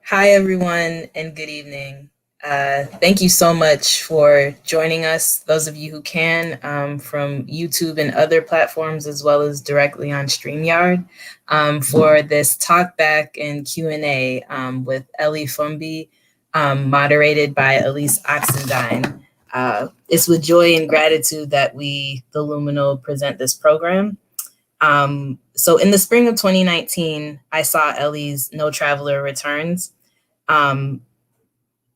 Hi, everyone, and good evening. Thank you so much for joining us, those of you who can, from YouTube and other platforms, as well as directly on StreamYard, for this talkback and Q&A with Ellie Foumbi, moderated by Alece Oxendine. It's with joy and gratitude that we, the Luminal, present this program. So in the spring of 2019, I saw Ellie's No Traveler Returns. um,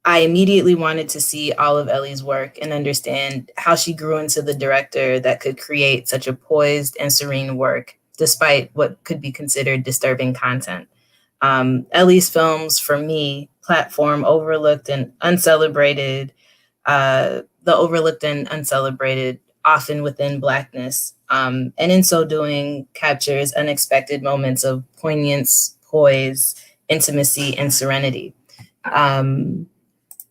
I immediately wanted to see all of Ellie's work and understand how she grew into the director that could create such a poised and serene work, despite what could be considered disturbing content. Ellie's films, for me, platform overlooked and uncelebrated, the overlooked and uncelebrated, often within Blackness. And in so doing, captures unexpected moments of poignance, poise, intimacy, and serenity.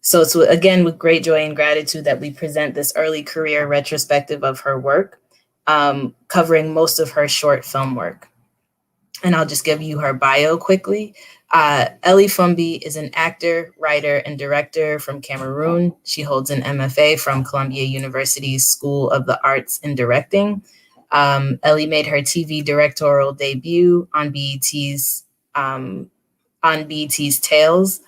So it's again with great joy and gratitude that we present this early career retrospective of her work, covering most of her short film work. And I'll just give you her bio quickly. Ellie Foumbi is an actor, writer, and director from Cameroon. She holds an MFA from Columbia University's School of the Arts in Directing. Ellie made her TV directorial debut on BET's Tales.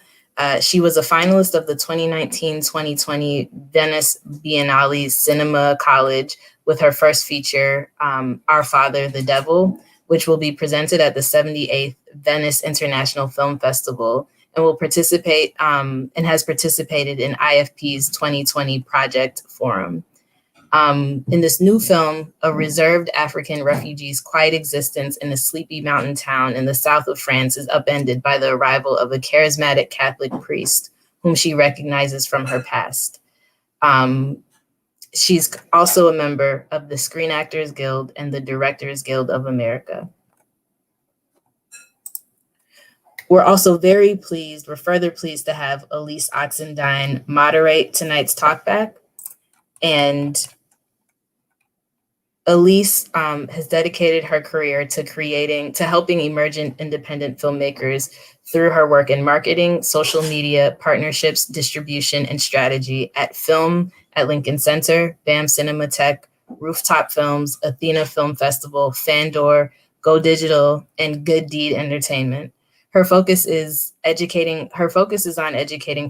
She was a finalist of the 2019-2020 Venice Biennale Cinema College with her first feature, Our Father, the Devil, which will be presented at the 78th Venice International Film Festival and will participate and has participated in IFP's 2020 Project Forum. In this new film, a reserved African refugee's quiet existence in a sleepy mountain town in the south of France is upended by the arrival of a charismatic Catholic priest whom she recognizes from her past. She's also a member of the Screen Actors Guild and the Directors Guild of America. We're further pleased to have Alece Oxendine moderate tonight's talkback. And Alece has dedicated her career to helping emergent independent filmmakers through her work in marketing, social media, partnerships, distribution, and strategy at Film at Lincoln Center, BAM Cinematheque, Rooftop Films, Athena Film Festival, Fandor, Go Digital, and Good Deed Entertainment. Her focus is on educating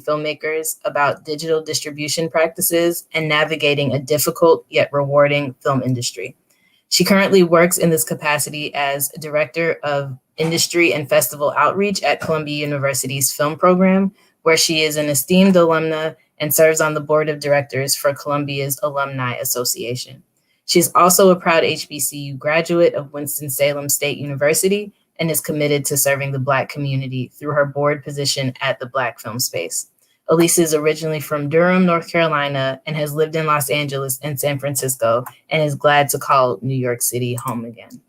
filmmakers about digital distribution practices and navigating a difficult yet rewarding film industry. She currently works in this capacity as Director of Industry and Festival Outreach at Columbia University's film program, where she is an esteemed alumna and serves on the board of directors for Columbia's Alumni Association. She's also a proud HBCU graduate of Winston-Salem State University and is committed to serving the Black community through her board position at the Black Film Space. Alece is originally from Durham, North Carolina, and has lived in Los Angeles and San Francisco, and is glad to call New York City home again.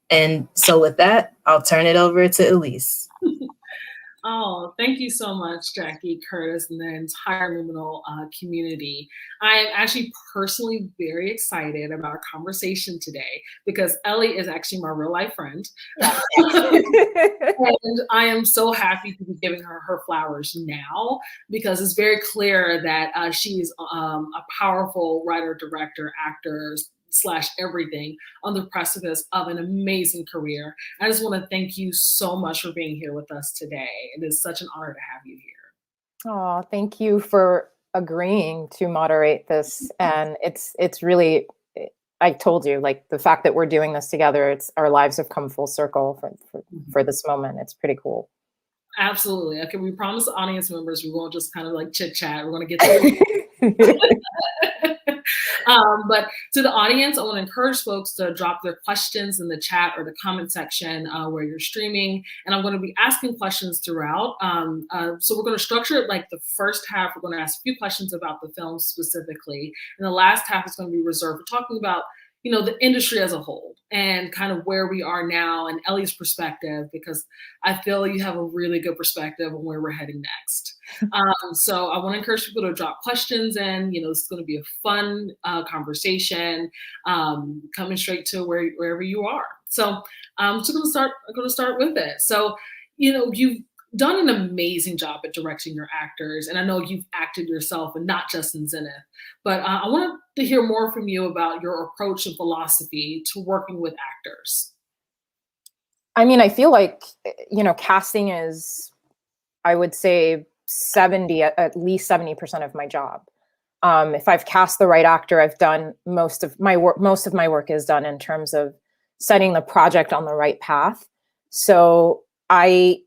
And so with that, I'll turn it over to Alece. Oh, thank you so much, Jackie, Curtis, and the entire Luminal community. I am actually personally very excited about our conversation today because Ellie is actually my real life friend. And I am so happy to be giving her her flowers now because it's very clear that she's a powerful writer, director, actor, / everything on the precipice of an amazing career. I just want to thank you so much for being here with us today. It is such an honor to have you here. Oh, thank you for agreeing to moderate this. And it's really, I told you, like the fact that we're doing this together, our lives have come full circle for this moment. It's pretty cool. Absolutely. Okay, we promise the audience members we won't just kind of like chit chat. We're going to get to but to the audience, I want to encourage folks to drop their questions in the chat or the comment section where you're streaming. And I'm going to be asking questions throughout. So we're going to structure it like the first half. We're going to ask a few questions about the film specifically. And the last half is going to be reserved for talking about the industry as a whole and kind of where we are now and Ellie's perspective, because I feel you have a really good perspective on where we're heading next. So I want to encourage people to drop questions in. It's going to be a fun conversation, coming straight to wherever you are. So I'm going to start with it. So, you've done an amazing job at directing your actors. And I know you've acted yourself and not just in Zenith, but I wanted to hear more from you about your approach and philosophy to working with actors. I mean, I feel like, you know, casting is, I would say at least 70% of my job. If I've cast the right actor, I've done most of my work. Most of my work is done in terms of setting the project on the right path. So I,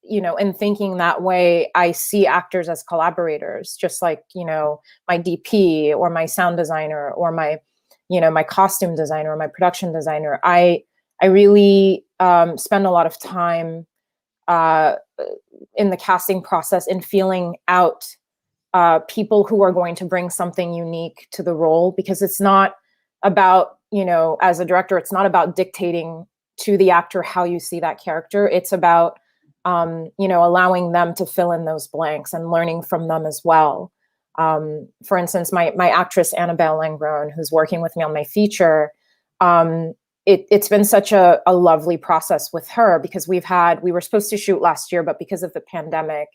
you know, in thinking that way, I see actors as collaborators, just like, you know, my DP or my sound designer or my, you know, my costume designer or my production designer. I really spend a lot of time in the casting process and feeling out people who are going to bring something unique to the role, because it's not about, you know, as a director, it's not about dictating to the actor how you see that character. It's about, you know, allowing them to fill in those blanks and learning from them as well. For instance, my actress, Annabelle Langrone, who's working with me on my feature, it's been such a lovely process with her, because we were supposed to shoot last year, but because of the pandemic,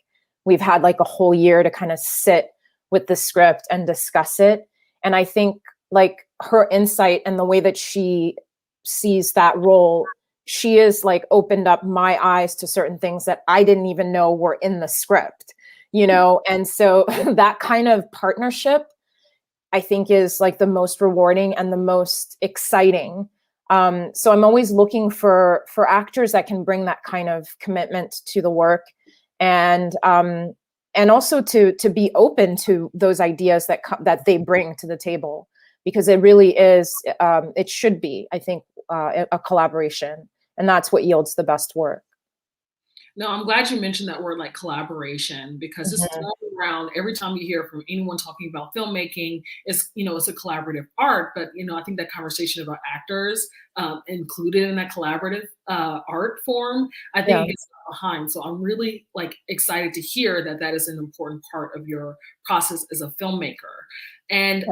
we've had like a whole year to kind of sit with the script and discuss it. And I think like her insight and the way that she sees that role, she is like opened up my eyes to certain things that I didn't even know were in the script, you know? And so that kind of partnership, I think, is like the most rewarding and the most exciting. So I'm always looking for actors that can bring that kind of commitment to the work, and also to be open to those ideas that they bring to the table, because it really is, it should be, I think, a collaboration, and that's what yields the best work. No, I'm glad you mentioned that word, like collaboration, because it's thrown around every time you hear from anyone talking about filmmaking. It's, you know, it's a collaborative art, but, you know, I think that conversation about actors included in that collaborative art form, I think it gets left behind. So I'm really like excited to hear that that is an important part of your process as a filmmaker. And,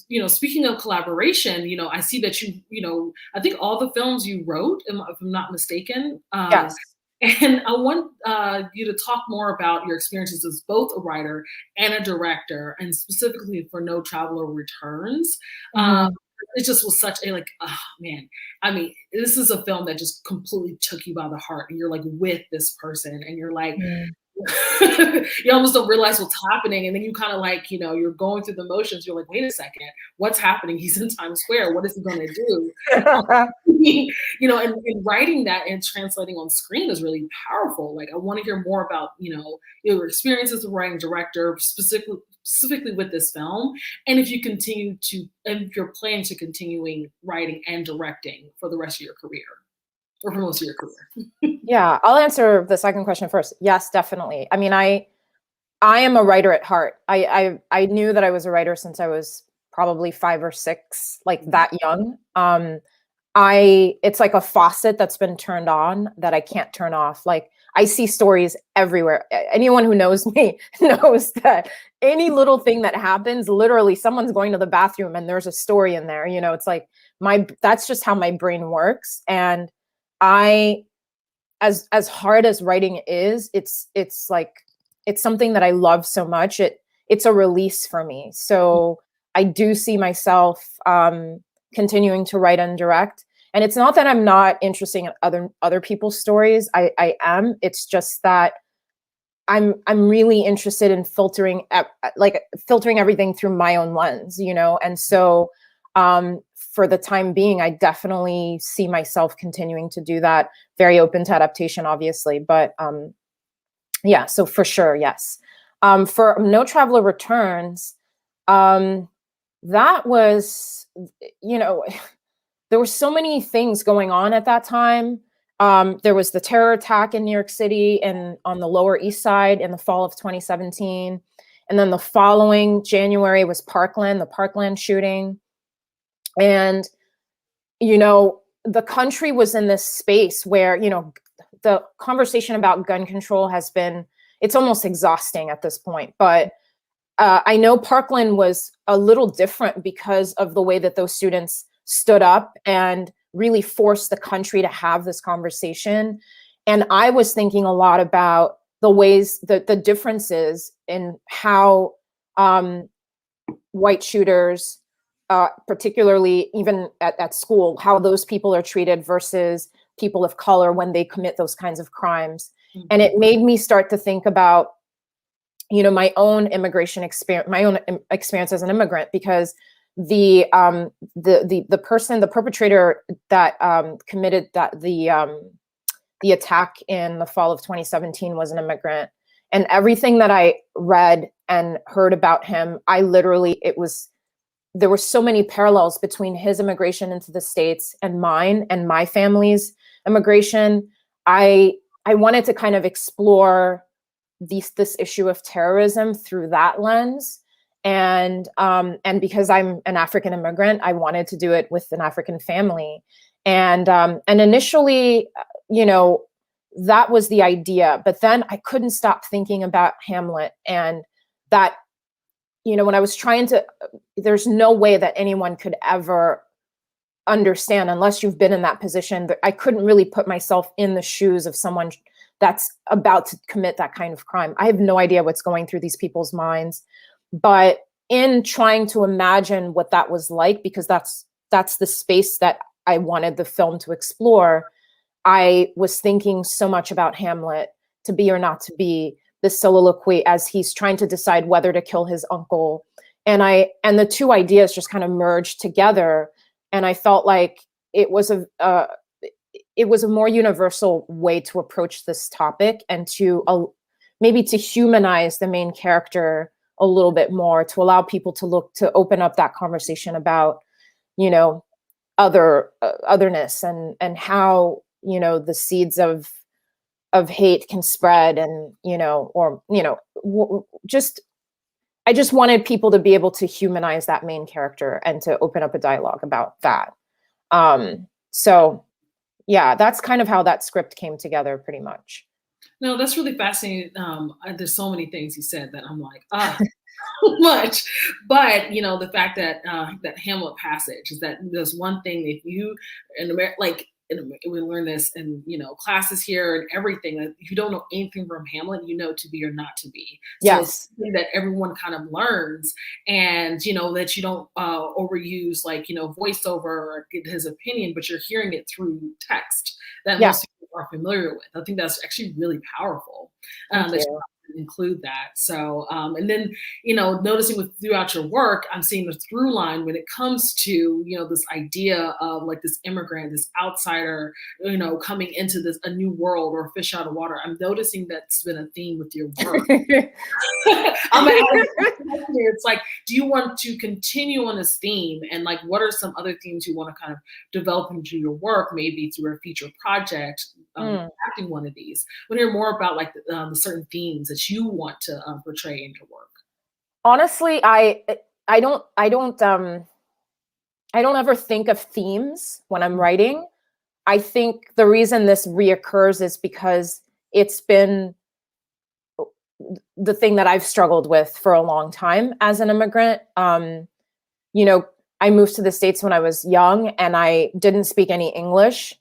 you know, speaking of collaboration, you know, I see that you know, I think all the films you wrote, if I'm not mistaken. Yes. And I want you to talk more about your experiences as both a writer and a director, and specifically for No Traveler Returns. It just was such a, like, oh man, I mean, this is a film that just completely took you by the heart, and you're like with this person, and you're like, you almost don't realize what's happening. And then you kind of like, you know, you're going through the motions. You're like, wait a second, what's happening? He's in Times Square. What is he going to do? You know, and writing that and translating on screen is really powerful. Like, I want to hear more about, you know, your experiences as a writing director, specifically with this film. And if you're planning to continuing writing and directing for the rest of your career, or for most of your career. Yeah, I'll answer the second question first. Yes, definitely. I mean, I am a writer at heart. I knew that I was a writer since I was probably 5 or 6, like that young. It's like a faucet that's been turned on that I can't turn off. Like, I see stories everywhere. Anyone who knows me knows that any little thing that happens, literally someone's going to the bathroom and there's a story in there. You know, it's like that's just how my brain works. And as hard as writing is, it's like, it's something that I love so much. It's a release for me. So I do see myself continuing to write and direct. And it's not that I'm not interested in other people's stories. I am. It's just that I'm really interested in filtering everything through my own lens, you know? And so for the time being, I definitely see myself continuing to do that. Very open to adaptation, obviously, but yeah, so for sure, yes. For No Traveler Returns, that was, you know, there were so many things going on at that time. There was the terror attack in New York City and on the Lower East Side in the fall of 2017. And then the following January was the Parkland shooting. And, you know, the country was in this space where, you know, the conversation about gun control it's almost exhausting at this point. But I know Parkland was a little different because of the way that those students stood up and really forced the country to have this conversation. And I was thinking a lot about the ways that the differences in how white shooters, particularly even at school, how those people are treated versus people of color when they commit those kinds of crimes. Mm-hmm. And it made me start to think about, you know, my own immigration experience, my own experience as an immigrant, because the perpetrator that committed the attack in the fall of 2017 was an immigrant. And everything that I read and heard about him, there were so many parallels between his immigration into the States and mine and my family's immigration. I wanted to kind of explore this issue of terrorism through that lens. And because I'm an African immigrant, I wanted to do it with an African family. And initially, you know, that was the idea. But then I couldn't stop thinking about Hamlet, and that, you know, when I was trying to, there's no way that anyone could ever understand unless you've been in that position. That I couldn't really put myself in the shoes of someone that's about to commit that kind of crime. I have no idea what's going through these people's minds. But in trying to imagine what that was like, because that's the space that I wanted the film to explore, I was thinking so much about Hamlet, to be or not to be, this soliloquy as he's trying to decide whether to kill his uncle. And the two ideas just kind of merged together. And I felt like it was a more universal way to approach this topic, and to maybe to humanize the main character a little bit more, to allow people to open up that conversation about, you know, otherness and how, you know, the seeds of hate can spread, and, you know, or, you know, I just wanted people to be able to humanize that main character and to open up a dialogue about that. So yeah, that's kind of how that script came together, pretty much. No, that's really fascinating. There's so many things you said that I'm like, much. But, you know, the fact that that Hamlet passage is that there's one thing, if you in America, like, we learn this in, you know, classes here and everything, that if you don't know anything from Hamlet, you know, to be or not to be. So yes. It's something that everyone kind of learns, and, you know, that you don't overuse, like, you know, voiceover or get his opinion, but you're hearing it through text that most people are familiar with. I think that's actually really powerful. That you include that. So, and then, you know, noticing throughout your work, I'm seeing the through line when it comes to, you know, this idea of like this immigrant, this outsider, you know, coming into a new world, or fish out of water. I'm noticing that's been a theme with your work. It's like, do you want to continue on this theme? And like, what are some other themes you want to kind of develop into your work, maybe through a future project, acting one of these? I want to hear more about like the certain themes that you want to portray in your work. Honestly, I don't ever think of themes when I'm writing. I think the reason this reoccurs is because it's been the thing that I've struggled with for a long time as an immigrant. You know, I moved to the States when I was young, and I didn't speak any English.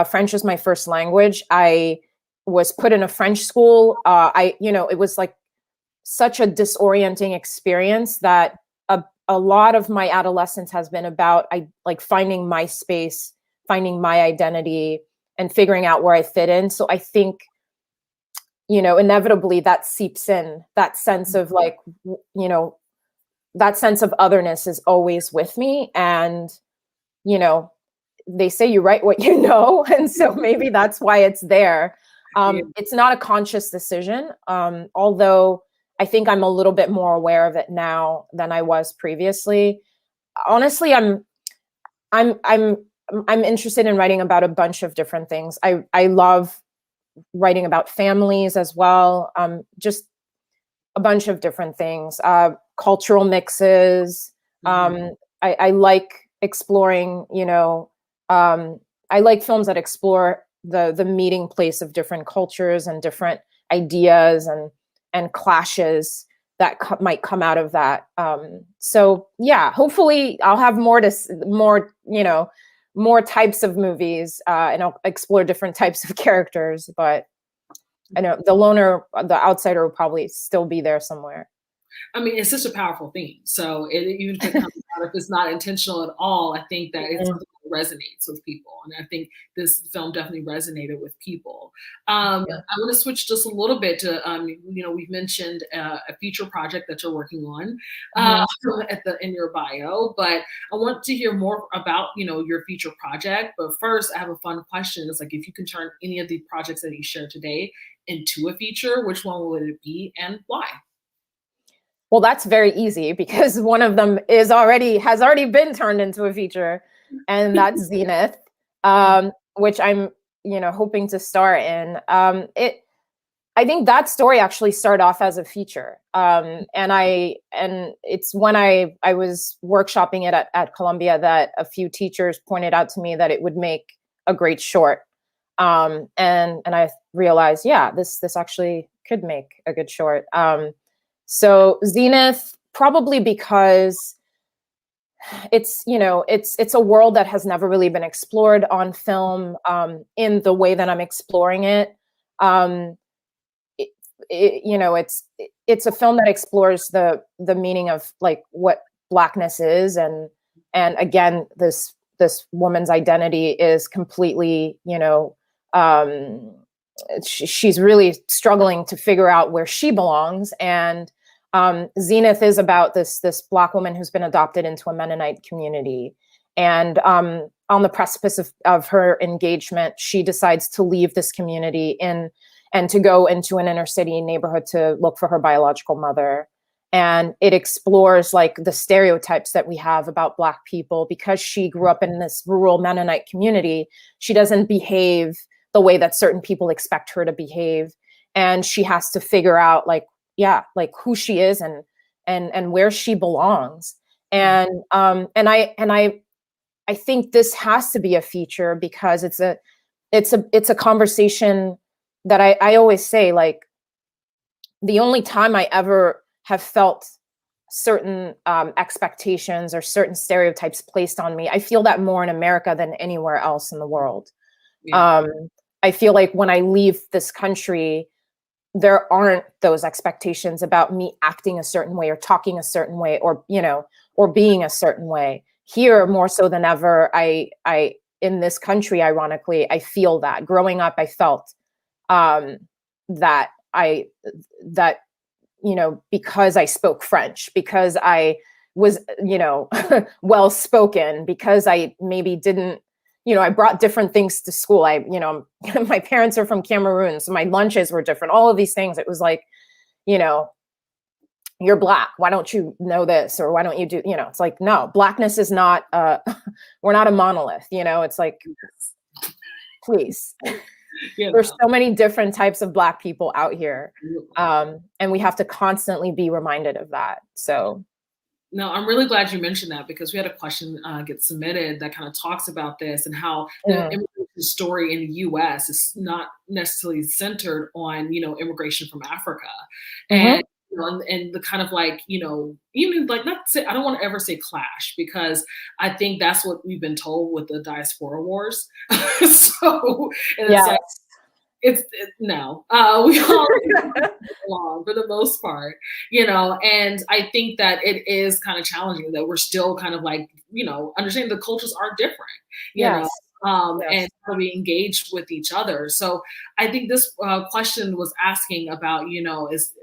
French is my first language. I was put in a French school. You know, it was like such a disorienting experience that a lot of my adolescence has been about like finding my space, finding my identity, and figuring out where I fit in. So I think, you know, inevitably that seeps in. That sense of like, you know, that sense of otherness is always with me. And, you know, they say you write what you know. And so maybe that's why it's there. It's not a conscious decision, although I think I'm a little bit more aware of it now than I was previously. Honestly, I'm interested in writing about a bunch of different things. I love writing about families as well. Just a bunch of different things, cultural mixes. I like exploring, you know, I like films that explore the meeting place of different cultures and different ideas and clashes that might come out of that. So yeah, hopefully I'll have more, you know, more types of movies, and I'll explore different types of characters. But I know the loner, the outsider will probably still be there somewhere. I mean, it's such a powerful theme. So even if it comes out, if it's not intentional at all, I think that it's something that resonates with people. And I think this film definitely resonated with people. I want to switch just a little bit to, we've mentioned a future project that you're working on in your bio, but I want to hear more about, your future project. But first, I have a fun question. It's like, if you can turn any of the projects that you shared today into a feature, which one would it be and why? Well, that's very easy because one of them has already been turned into a feature, and that's Zenith, which I'm, hoping to star in. I think that story actually started off as a feature, and it's when I was workshopping it at Columbia that a few teachers pointed out to me that it would make a great short, and I realized, yeah, this actually could make a good short. So Zenith, probably because it's a world that has never really been explored on film in the way that I'm exploring it. It's a film that explores the meaning of like what Blackness is, and again, this woman's identity is completely, she's really struggling to figure out where she belongs. And Zenith is about this Black woman who's been adopted into a Mennonite community. And on the precipice of her engagement, she decides to leave this community and to go into an inner city neighborhood to look for her biological mother. And it explores like the stereotypes that we have about Black people. Because she grew up in this rural Mennonite community, she doesn't behave the way that certain people expect her to behave. And she has to figure out like who she is and where she belongs. And I think this has to be a feature because it's a conversation that I always say, like, the only time I ever have felt certain expectations or certain stereotypes placed on me, I feel that more in America than anywhere else in the world. Yeah. I feel like when I leave this country, there aren't those expectations about me acting a certain way or talking a certain way or being a certain way. Here, more so than ever, I in this country, ironically, I feel that. Growing up, I felt that because I spoke French, because I was, well spoken, because I maybe didn't, I brought different things to school. My parents are from Cameroon, so my lunches were different. All of these things. It was like, you're Black. Why don't you know this? Or why don't you do, it's like, no, Blackness is not, we're not a monolith, it's like, please. There's so many different types of Black people out here. And we have to constantly be reminded of that. So. No, I'm really glad you mentioned that because we had a question get submitted that kind of talks about this and how the immigration story in the U.S. is not necessarily centered on, immigration from Africa. And and the kind of like, even like not say, I don't want to ever say clash because I think that's what we've been told with the diaspora wars. So it's no, we all along for the most part, and I think that it is kind of challenging that we're still kind of like, understanding the cultures are different, and how we engage with each other. So I think this question was asking about, it's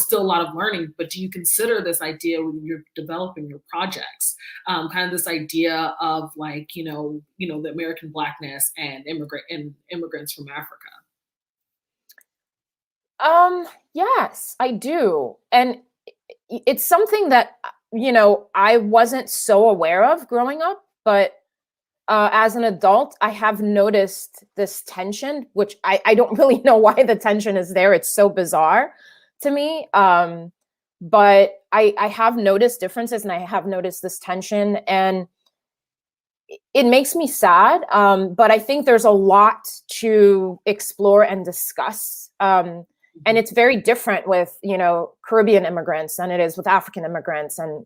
still a lot of learning, but do you consider this idea when you're developing your projects, kind of this idea of like, the American Blackness and immigrants from Africa? Yes, I do. And it's something that, I wasn't so aware of growing up, but as an adult, I have noticed this tension, which I don't really know why the tension is there. It's so bizarre to me. But I have noticed differences and I have noticed this tension, and it makes me sad. But I think there's a lot to explore and discuss. And it's very different with, Caribbean immigrants than it is with African immigrants and,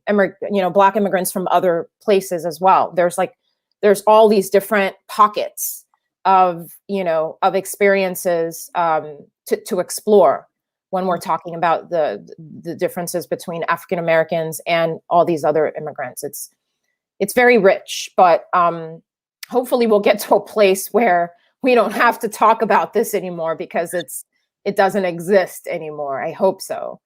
Black immigrants from other places as well. There's like there's all these different pockets of, of experiences to explore when we're talking about the differences between African Americans and all these other immigrants. It's very rich, but hopefully we'll get to a place where we don't have to talk about this anymore because it doesn't exist anymore. I hope so.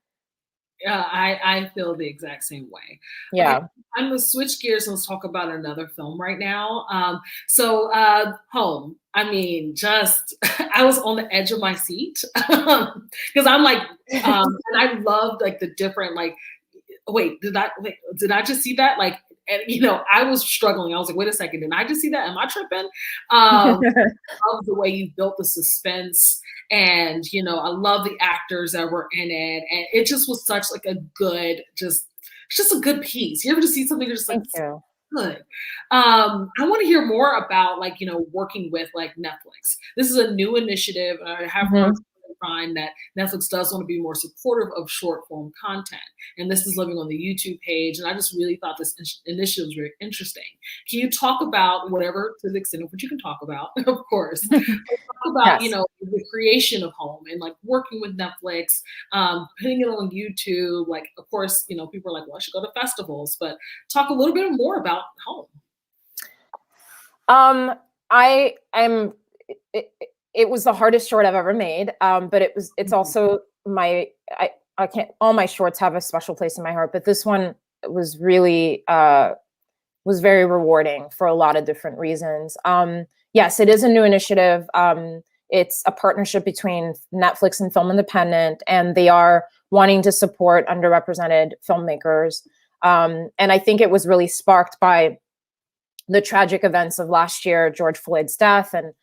Yeah, I feel the exact same way. Yeah. Okay, I'm gonna switch gears and let's talk about another film right now. Home. I mean, just I was on the edge of my seat because I'm like, and I loved like the different like. Did I just see that? Like, and I was struggling. I was like, wait a second, did I just see that? Am I tripping? I love the way you built the suspense, and I love the actors that were in it, and it just was such like a good, just a good piece. You ever just see something you're just like, good. I want to hear more about like working with like Netflix. This is a new initiative. I have heard find that Netflix does want to be more supportive of short form content, and this is living on the YouTube page. And I just really thought this initiative was very interesting. Can you talk about whatever, to the extent of what you can talk about, of course, talk about the creation of Home and like working with Netflix, putting it on YouTube. Like, of course, people are like, well, I should go to festivals, but talk a little bit more about Home. It was the hardest short I've ever made. But it's also I can't, all my shorts have a special place in my heart, but this one was really, was very rewarding for a lot of different reasons. Yes, it is a new initiative. It's a partnership between Netflix and Film Independent, and they are wanting to support underrepresented filmmakers. And I think it was really sparked by the tragic events of last year, George Floyd's death, and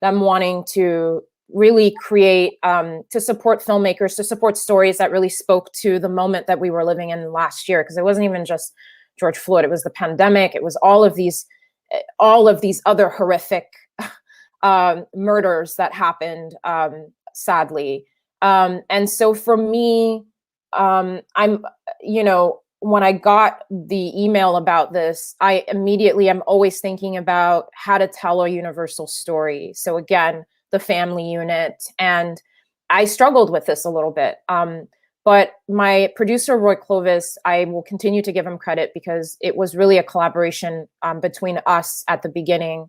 them wanting to really create, to support filmmakers, to support stories that really spoke to the moment that we were living in last year. Because it wasn't even just George Floyd, it was the pandemic, it was all of these other horrific murders that happened, sadly. And so for me, I'm, when I got the email about this, I immediately am always thinking about how to tell a universal story. So again, the family unit, and I struggled with this a little bit. But my producer, Roy Clovis, I will continue to give him credit because it was really a collaboration between us at the beginning,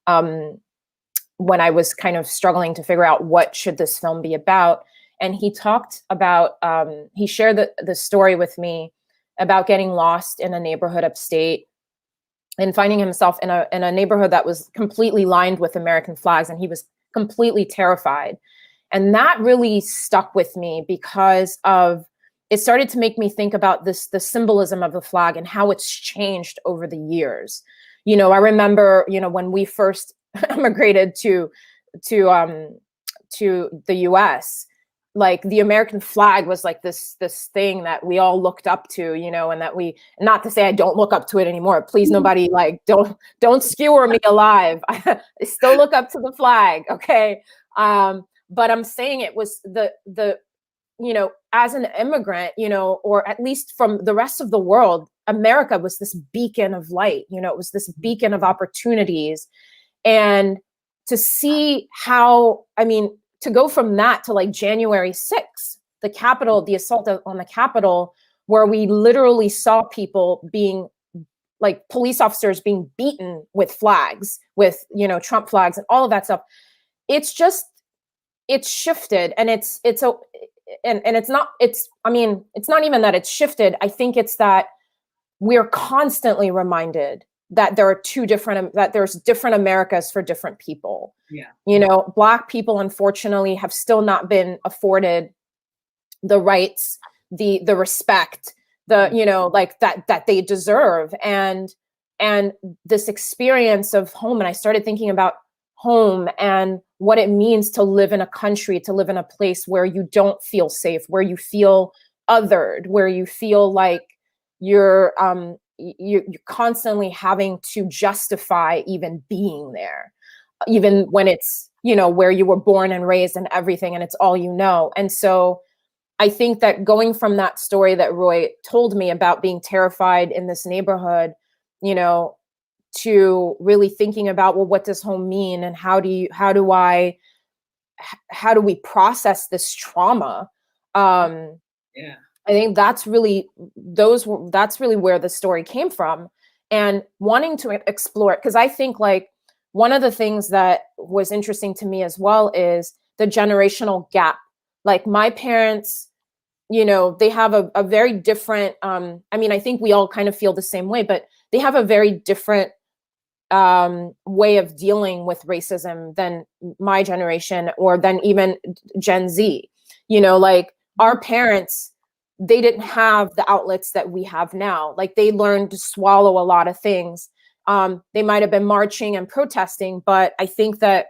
when I was kind of struggling to figure out what should this film be about. And he talked about, he shared the story with me about getting lost in a neighborhood upstate and finding himself in a neighborhood that was completely lined with American flags, and he was completely terrified. And that really stuck with me because it started to make me think about the symbolism of the flag and how it's changed over the years. I remember, when we first immigrated to the US, like the American flag was like this thing that we all looked up to, and that not to say I don't look up to it anymore. Please, nobody don't skewer me alive. I still look up to the flag. Okay. But I'm saying it was the as an immigrant, or at least from the rest of the world, America was this beacon of light, it was this beacon of opportunities. And to see how, to go from that to like January 6th, the Capitol, the assault on the Capitol, where we literally saw people being like police officers being beaten with flags, with, Trump flags and all of that stuff. It's shifted, and it's not even that it's shifted. I think it's that we're constantly reminded that there's different Americas for different people. Yeah. Black people, unfortunately, have still not been afforded the rights, the respect, that they deserve. And this experience of home, and I started thinking about home and what it means to live in a country, to live in a place where you don't feel safe, where you feel othered, where you feel like you're constantly having to justify even being there, even when it's, where you were born and raised and everything, and it's all you know. And so I think that going from that story that Roy told me about being terrified in this neighborhood, to really thinking about, well, what does home mean, and how do we process this trauma? Yeah. I think that's really where the story came from, and wanting to explore it. Because I think, like, one of the things that was interesting to me as well is the generational gap. Like, my parents, you know, they have a very different, I mean, I think we all kind of feel the same way, but they have a very different way of dealing with racism than my generation, or than even Gen Z. You know, like, our parents, they didn't have the outlets that we have now. Like, they learned to swallow a lot of things. They might have been marching and protesting, but I think that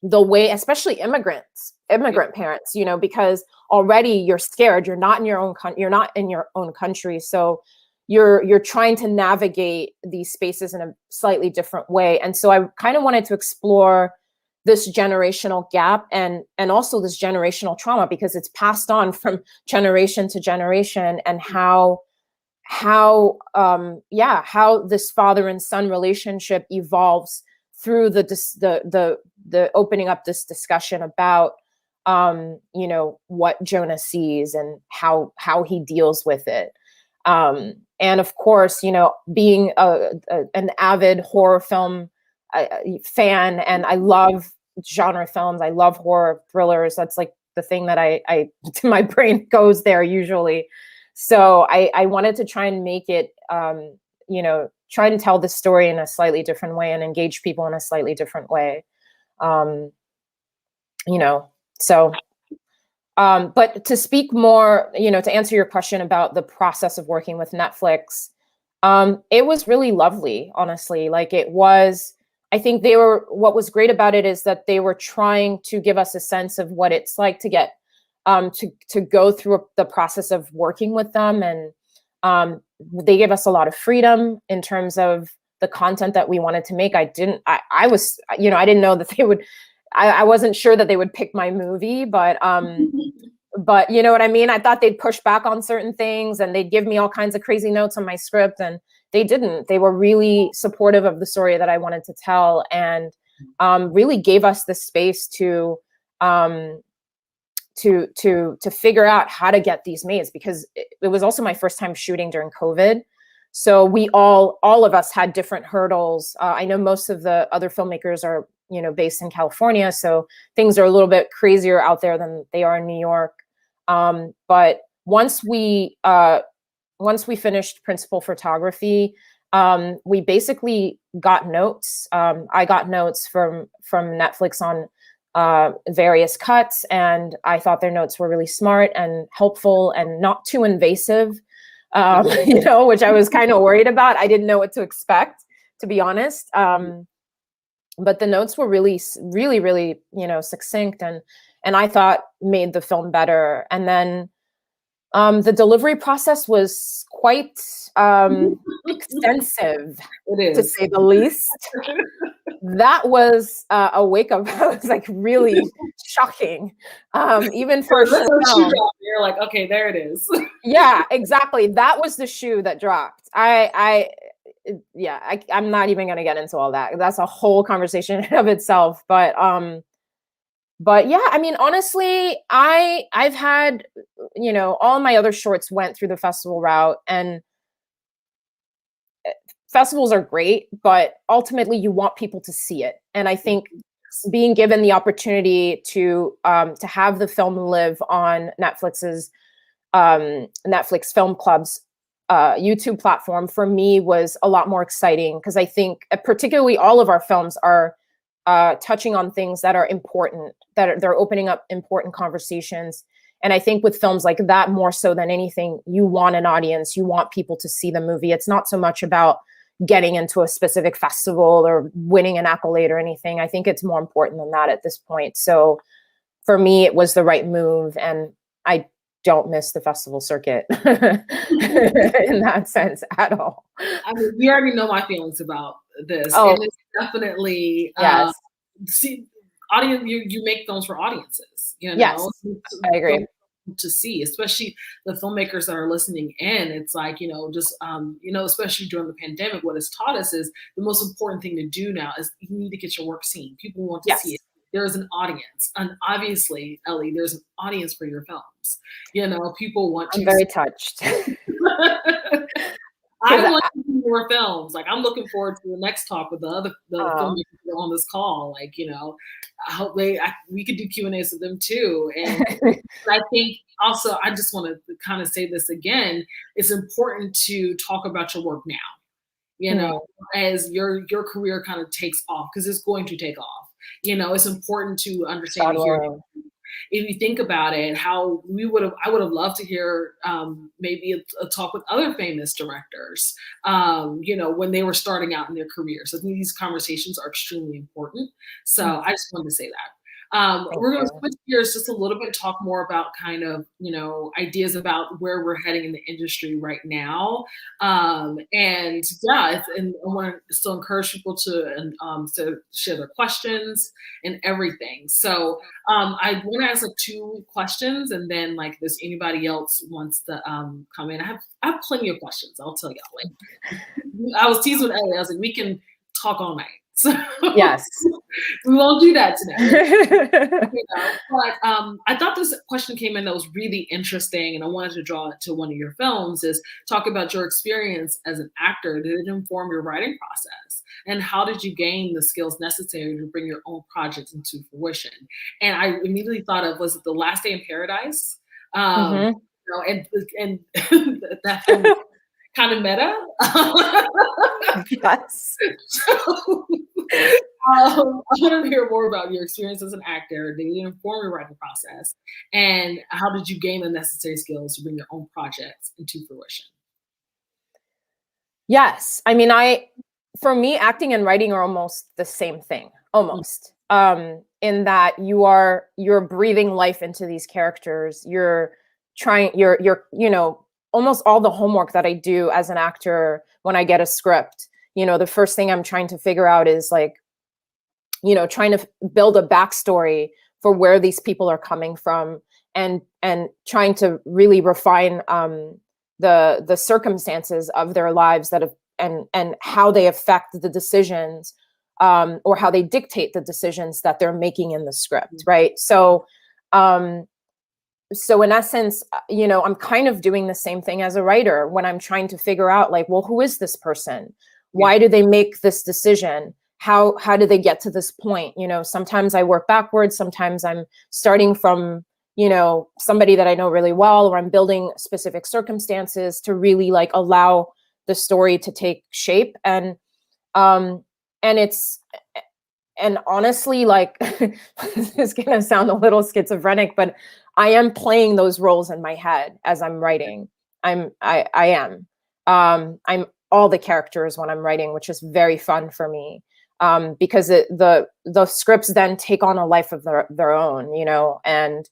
the way, especially immigrant parents, you know, because already you're scared, you're not in your own country. So you're trying to navigate these spaces in a slightly different way. And so I kind of wanted to explore this generational gap, and also this generational trauma, because it's passed on from generation to generation, and how this father and son relationship evolves through the opening up this discussion about you know, what Jonah sees and how he deals with it. And of course, you know, being an avid horror film fan, and I love genre films, I love horror thrillers. That's like the thing that I my brain goes there usually. So I wanted to try and make it, you know, try and tell the story in a slightly different way and engage people in a slightly different way. You know, so, but to speak more, you know, to answer your question about the process of working with Netflix, it was really lovely, honestly. Like, it was, I think what was great about it is that they were trying to give us a sense of what it's like to get, to go through the process of working with them. And they gave us a lot of freedom in terms of the content that we wanted to make. I was, you know, I didn't know that they would, I wasn't sure that they would pick my movie, but you know what I mean? I thought they'd push back on certain things, and they'd give me all kinds of crazy notes on my script, and they didn't. They were really supportive of the story that I wanted to tell, and really gave us the space to figure out how to get these made, because it was also my first time shooting during COVID. So we all of us had different hurdles. I know most of the other filmmakers are, you know, based in California, so things are a little bit crazier out there than they are in New York. But once we finished principal photography, we basically got notes. I got notes from Netflix on various cuts, and I thought their notes were really smart and helpful and not too invasive, you know, which I was kind of worried about. I didn't know what to expect, to be honest. But the notes were really, really, really, you know, succinct, and I thought made the film better. And then the delivery process was quite extensive, to say the least. That was a wake up. It was like really shocking, even for a short film. You're like, okay, there it is. Yeah, exactly. That was the shoe that dropped. I'm not even going to get into all that. That's a whole conversation in of itself. But yeah, I mean, honestly, I've had, you know, all my other shorts went through the festival route, and festivals are great, but ultimately you want people to see it. And I think being given the opportunity to have the film live on Netflix's Netflix Film Club's YouTube platform, for me, was a lot more exciting, because I think particularly all of our films are touching on things that are important, they're opening up important conversations. And I think with films like that, more so than anything, you want an audience, you want people to see the movie. It's not so much about getting into a specific festival or winning an accolade or anything. I think it's more important than that at this point. So for me, it was the right move, and I don't miss the festival circuit in that sense at all. I mean, we already know my feelings about this. Oh, and it's definitely, yes. See, audience, you make films for audiences, you know? Yes, I agree. to see, especially the filmmakers that are listening in. It's like, just, especially during the pandemic, what it's taught us is the most important thing to do now is you need to get your work seen. People want to see it. There's an audience. And obviously, Ellie, there's an audience for your films. People want to. I'm very touched. I want to see more films. Like, I'm looking forward to the next talk with the filmmakers on this call. Like, I hope we could do Q&As with them too. And I think also, I just want to kind of say this again, it's important to talk about your work now, as your career kind of takes off, because it's going to take off. It's important to understand if you think about it, how I would have loved to hear maybe a talk with other famous directors, when they were starting out in their careers. I think these conversations are extremely important. So I just wanted to say that. We're going to switch gears just a little bit, talk more about kind of, ideas about where we're heading in the industry right now. And I want to still encourage people to share their questions and everything. So I want to ask 2 questions, and then if there's anybody else wants to come in. I have plenty of questions. I'll tell y'all. I was teasing with Ellie. I was like, we can talk all night. So yes, we won't do that today. But I thought this question came in that was really interesting, and I wanted to draw it to one of your films. Is talk about your experience as an actor. Did it inform your writing process, and how did you gain the skills necessary to bring your own projects into fruition? And I immediately thought of, was it The Last Day in Paradise? And that film kind of meta. Yes. So, I want to hear more about your experience as an actor. Did it inform your writing process? And how did you gain the necessary skills to bring your own projects into fruition? Yes. I mean, for me, acting and writing are almost the same thing, almost. In that you're breathing life into these characters. You're almost all the homework that I do as an actor when I get a script, the first thing I'm trying to figure out is trying to build a backstory for where these people are coming from, and trying to really refine the circumstances of their lives and how they affect the decisions, or how they dictate the decisions that they're making in the script, right? So in essence, I'm kind of doing the same thing as a writer when I'm trying to figure out, who is this person? Why do they make this decision? How do they get to this point? Sometimes I work backwards. Sometimes I'm starting from, somebody that I know really well, or I'm building specific circumstances to really allow the story to take shape. And honestly, this is going to sound a little schizophrenic, but I am playing those roles in my head as I'm writing. I am. I'm all the characters when I'm writing, which is very fun for me, because the scripts then take on a life of their own, and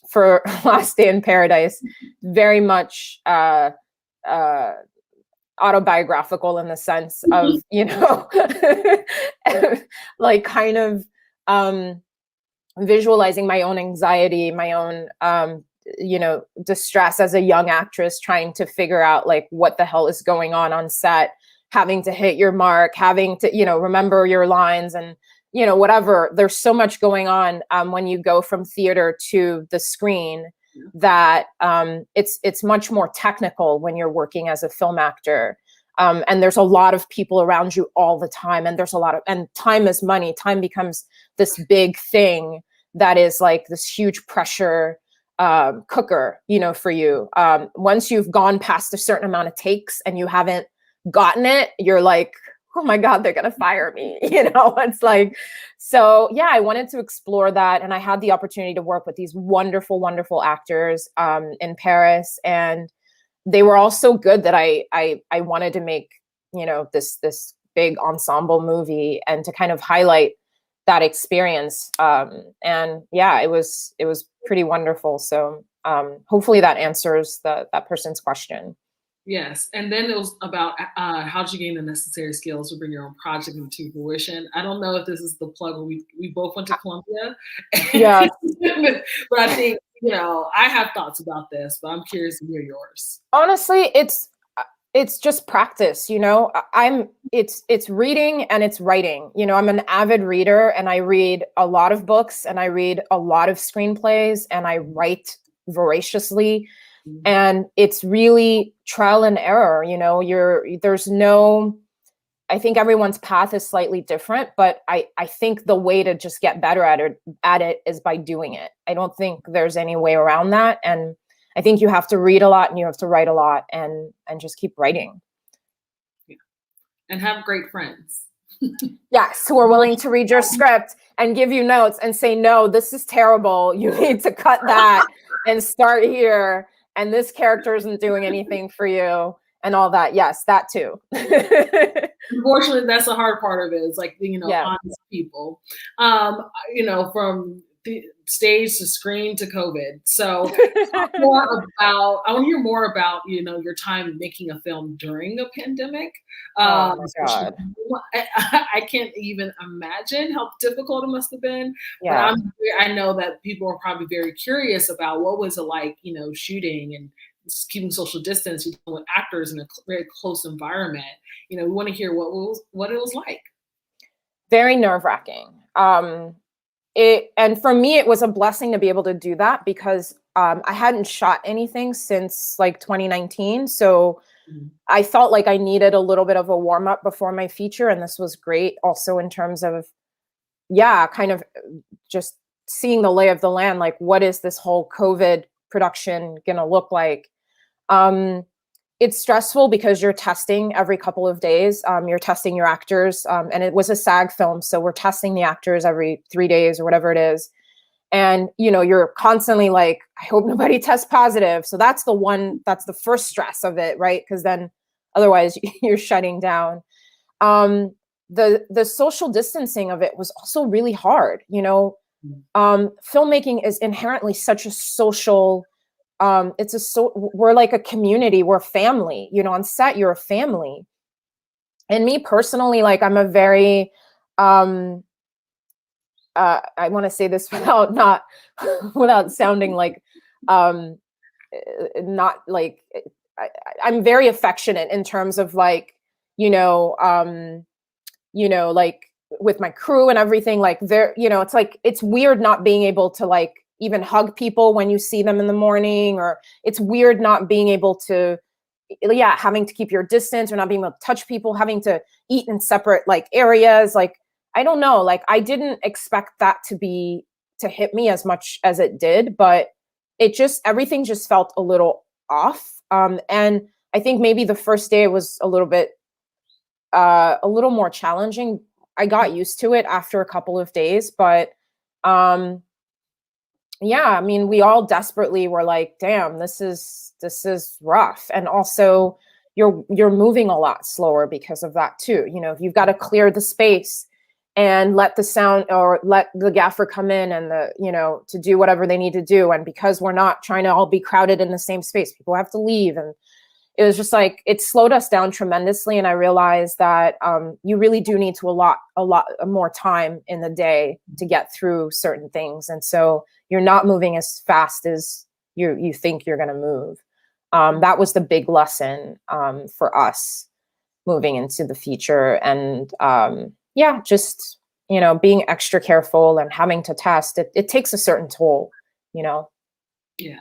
for Last Day in Paradise, very much autobiographical in the sense of, kind of visualizing my own anxiety, my own, distress as a young actress, trying to figure out what the hell is going on set, having to hit your mark, having to, remember your lines, and, whatever. There's so much going on when you go from theater to the screen that it's much more technical when you're working as a film actor. And there's a lot of people around you all the time. And and time is money. Time becomes this big thing that is this huge pressure cooker, for you. Once you've gone past a certain amount of takes and you haven't gotten it, you're like, oh my God, they're going to fire me. It's so yeah, I wanted to explore that. And I had the opportunity to work with these wonderful, wonderful actors in Paris. And they were all so good that I wanted to make, this big ensemble movie and to kind of highlight that experience. And yeah, it was pretty wonderful. So hopefully that answers that person's question. Yes. And then it was about how did you gain the necessary skills to bring your own project into fruition? I don't know if this is the plug. We both went to Columbia. Yeah. But I think, you know, I have thoughts about this, but I'm curious to hear yours. Honestly, it's just practice, you know. It's reading and it's writing. You know, I'm an avid reader and I read a lot of books and I read a lot of screenplays and I write voraciously. And it's really trial and error, you know. There's no, I think everyone's path is slightly different, but I think the way to just get better at it is by doing it. I don't think there's any way around that. And I think you have to read a lot and you have to write a lot and just keep writing. Yeah. And have great friends. Yes, who are willing to read your script and give you notes and say, no, this is terrible. You need to cut that and start here. And this character isn't doing anything for you and all that. Yes, that too. Unfortunately, that's the hard part of it. It's like, you know, Yeah. honest people, you know, from the stage to screen to COVID. So I want to hear more about, you know, your time making a film during a pandemic. Oh my God. I can't even imagine how difficult it must have been. Yeah. But I know that people are probably very curious about what was it like, you know, shooting and keeping social distance with actors in a very close environment. You know, we want to hear what it was like. Very nerve-wracking. And for me, it was a blessing to be able to do that because I hadn't shot anything since like 2019. So I felt like I needed a little bit of a warm-up before my feature. And this was great also in terms of, yeah, kind of just seeing the lay of the land. Like, what is this whole COVID production going to look like? It's stressful because you're testing every couple of days. You're testing your actors, and it was a SAG film, so we're testing the actors every 3 days or whatever it is. And you know, you're constantly like, I hope nobody tests positive. So that's the first stress of it, right? Because then otherwise you're shutting down. The social distancing of it was also really hard. You know, filmmaking is inherently such a social. We're like a community, we're family, you know, on set, you're a family. And me personally, like I'm a very, I want to say this without sounding like, not like, I'm very affectionate in terms of like, like with my crew and everything, like you know, it's like, it's weird not being able to like, even hug people when you see them in the morning, or it's weird not being able to, having to keep your distance or not being able to touch people, having to eat in separate like areas. Like, I don't know, like I didn't expect that to hit me as much as it did, but everything just felt a little off. And I think maybe the first day was a little more challenging. I got used to it after a couple of days, but, yeah, I mean, we all desperately were like, damn, this is rough. And also you're moving a lot slower because of that too. You know, you've got to clear the space and let the sound or let the gaffer come in and to do whatever they need to do. And because we're not trying to all be crowded in the same space, people have to leave. And it was just like, it slowed us down tremendously. And I realized that you really do need to a lot more time in the day to get through certain things. And so you're not moving as fast as you think you're going to move. That was the big lesson for us moving into the feature. And just, you know, being extra careful and having to test, it takes a certain toll, you know? Yeah.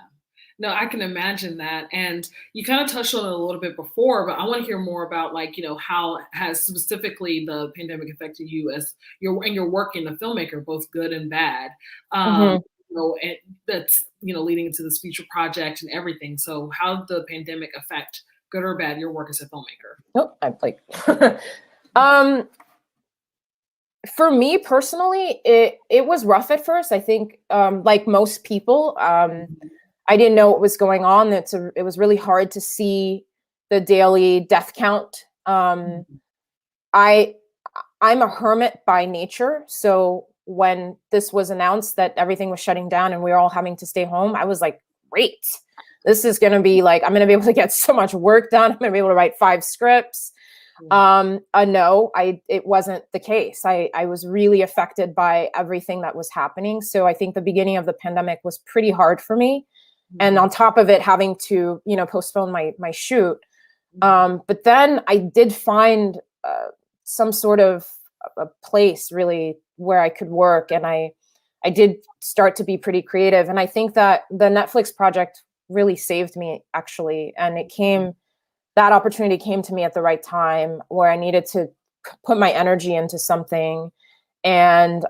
No, I can imagine that. And you kind of touched on it a little bit before, but I want to hear more about, like, you know, how has specifically the pandemic affected you as your work in the filmmaker, both good and bad. You know, and that's, you know, leading into this future project and everything. So how did the pandemic affect, good or bad, your work as a filmmaker? Nope, I'm like, for me personally, it was rough at first. I think, like most people, I didn't know what was going on. It was really hard to see the daily death count. I'm a hermit by nature. So when this was announced that everything was shutting down and we were all having to stay home, I was like, great. This is going to be like, I'm going to be able to get so much work done. I'm going to be able to write 5 scripts. No, it wasn't the case. I was really affected by everything that was happening. So I think the beginning of the pandemic was pretty hard for me. And on top of it, having to, postpone my shoot. But then I did find some sort of a place really where I could work. And I did start to be pretty creative. And I think that the Netflix project really saved me, actually. And that opportunity came to me at the right time where I needed to put my energy into something. And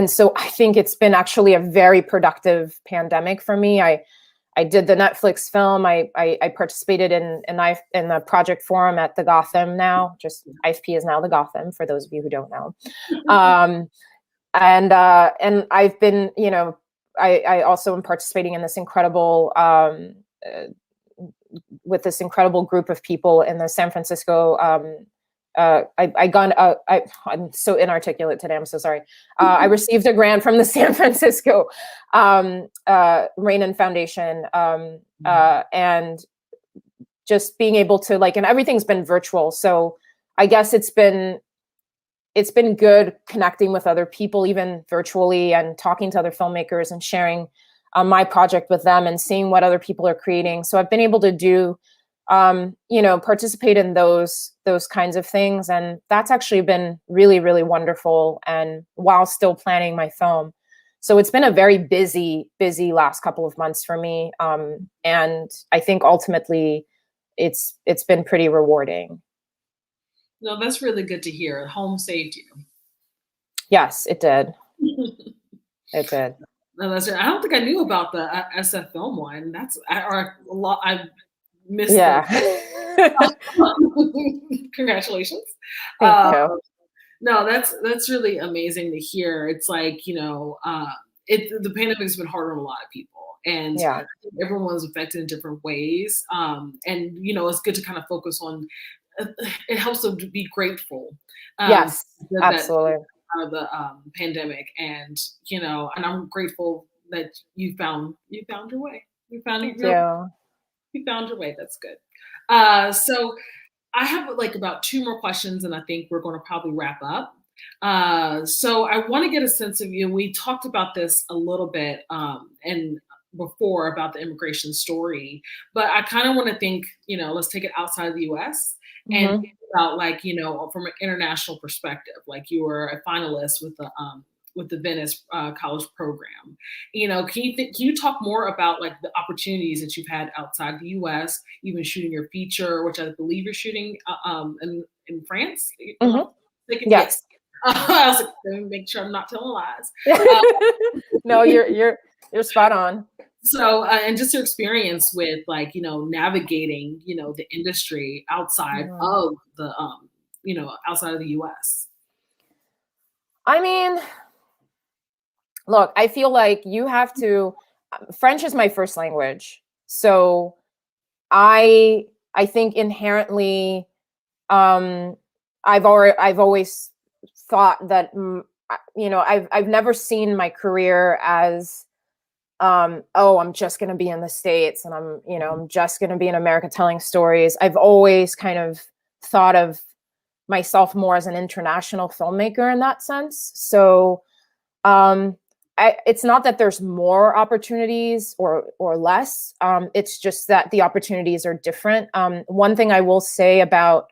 so I think it's been actually a very productive pandemic for me. I did the Netflix film. I participated in the project forum at the Gotham now. Just IFP is now the Gotham, for those of you who don't know. And I've been, I also am participating in this incredible, with this incredible group of people in the San Francisco. I'm so inarticulate today. I'm so sorry. I received a grant from the San Francisco Rainin Foundation, and just being able to and everything's been virtual. So I guess it's been good connecting with other people, even virtually, and talking to other filmmakers and sharing my project with them and seeing what other people are creating. So I've been able to do, participate in those kinds of things. And that's actually been really, really wonderful. And while still planning my film. So it's been a very busy last couple of months for me. And I think ultimately it's been pretty rewarding. No, that's really good to hear. Home saved you. Yes, it did. It did. No, that's right. I don't think I knew about the SF film one. I missed. Yeah. Congratulations. Thank you. No, that's really amazing to hear. It's like, the pandemic has been hard on a lot of people, and yeah. Everyone was affected in different ways. And it's good to kind of focus on. It helps them to be grateful. Yes, absolutely. Out of the pandemic, and and I'm grateful that you found your way. You found your way. That's good. So I have about 2 more questions, and I think we're going to probably wrap up. So I want to get a sense of you. We talked about this a little bit and before about the immigration story, but I kind of want to think, let's take it outside of the U.S. and think about from an international perspective. You were a finalist with the Venice College program. Can you talk more about the opportunities that you've had outside the U.S., even shooting your feature, which I believe you're shooting in France? Yes. I was let me make sure I'm not telling lies. No, you're spot on. So, and just your experience with navigating, the industry outside of the, outside of the U.S. I mean, look, I feel like you have to, French is my first language. So I think inherently, I've always thought that, I've never seen my career as, I'm just going to be in the States and I'm just going to be in America telling stories. I've always kind of thought of myself more as an international filmmaker in that sense. So, it's not that there's more opportunities or less. It's just that the opportunities are different. One thing I will say about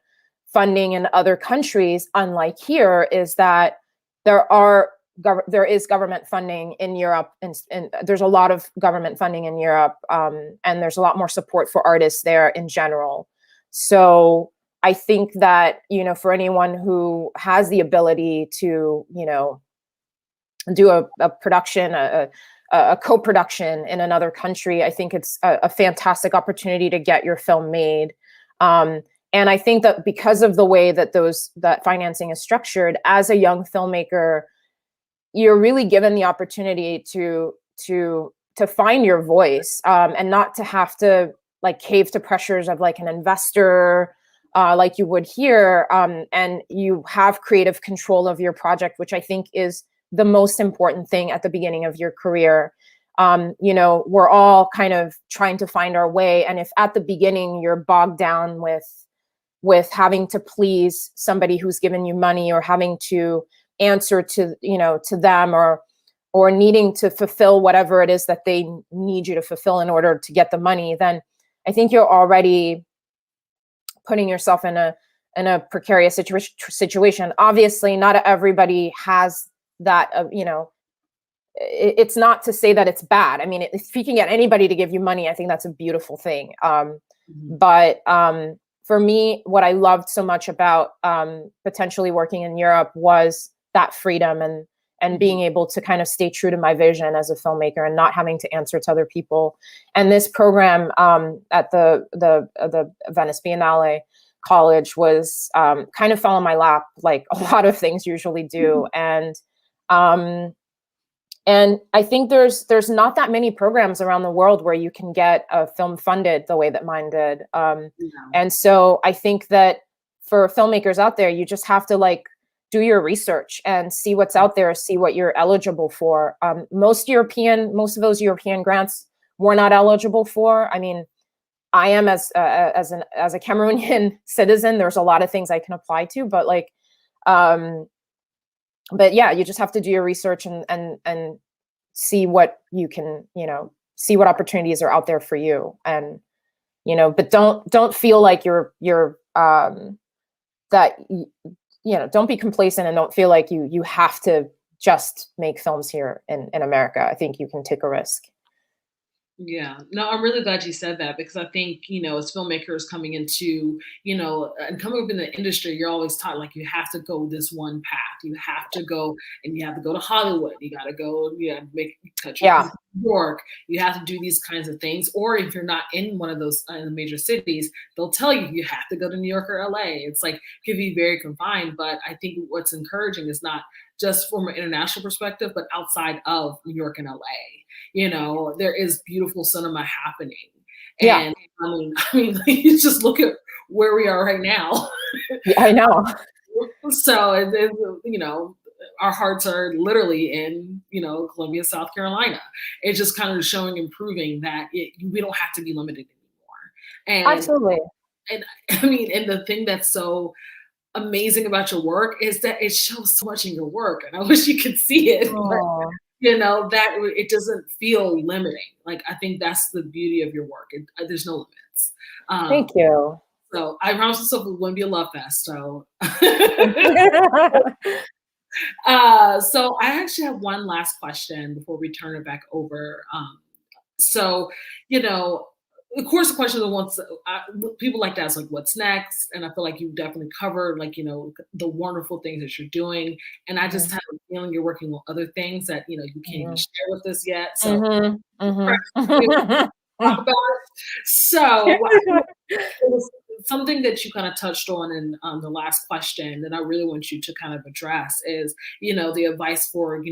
funding in other countries, unlike here, is that there is government funding in Europe, and there's a lot of government funding in Europe, and there's a lot more support for artists there in general. So I think that, for anyone who has the ability to, do a production, a co-production in another country, I think it's a fantastic opportunity to get your film made. And I think that because of the way that that financing is structured, as a young filmmaker, you're really given the opportunity to find your voice, and not to have to cave to pressures of an investor, like you would here. And you have creative control of your project, which I think is the most important thing at the beginning of your career. We're all kind of trying to find our way. And if at the beginning you're bogged down with with having to please somebody who's given you money, or having to answer to, to them, or needing to fulfill whatever it is that they need you to fulfill in order to get the money, then I think you're already putting yourself in a precarious situation. Obviously, not everybody has that, it's not to say that it's bad. I mean, if you can get anybody to give you money, I think that's a beautiful thing. But for me, what I loved so much about potentially working in Europe was that freedom and being able to kind of stay true to my vision as a filmmaker and not having to answer to other people. And this program at the Venice Biennale College was kind of fell in my lap, like a lot of things usually do. And I think there's not that many programs around the world where you can get a film funded the way that mine did. And so I think that for filmmakers out there, you just have to like do your research and see what's out there, see what you're eligible for. Most of those European grants we're not eligible for. I mean, I am as a Cameroonian citizen, there's a lot of things I can apply to, but like, but yeah, you just have to do your research and see what you can, see what opportunities are out there for you. And, but don't feel like you're don't be complacent, and don't feel like you have to just make films here in America. I think you can take a risk. Yeah, no, I'm really glad you said that, because I think, as filmmakers coming into, and coming up in the industry, you're always taught like you have to go this one path. You have to go, and you have to go to Hollywood. You got to go, cut your New York. You have to do these kinds of things. Or if you're not in one of those in the major cities, they'll tell you have to go to New York or LA. It's like, could be very confined. But I think what's encouraging is not just from an international perspective, but outside of New York and LA. There is beautiful cinema happening. And I mean, you just look at where we are right now. Yeah, I know. So, our hearts are literally in, Columbia, South Carolina. It's just kind of showing and proving that we don't have to be limited anymore. And absolutely. And I mean, and the thing that's so amazing about your work is that it shows so much in your work, and I wish you could see it. But, that it doesn't feel limiting. Like, I think that's the beauty of your work. There's no limits. Thank you. So I promised myself it wouldn't be a love fest. So, so I actually have one last question before we turn it back over. So, of course, the question of once people like to ask, like, what's next? And I feel like you definitely covered, like, the wonderful things that you're doing. And I just have a feeling you're working on other things that, you can't even share with us yet. So, talk about it. So, it was something that you kind of touched on in the last question that I really want you to kind of address is, the advice for,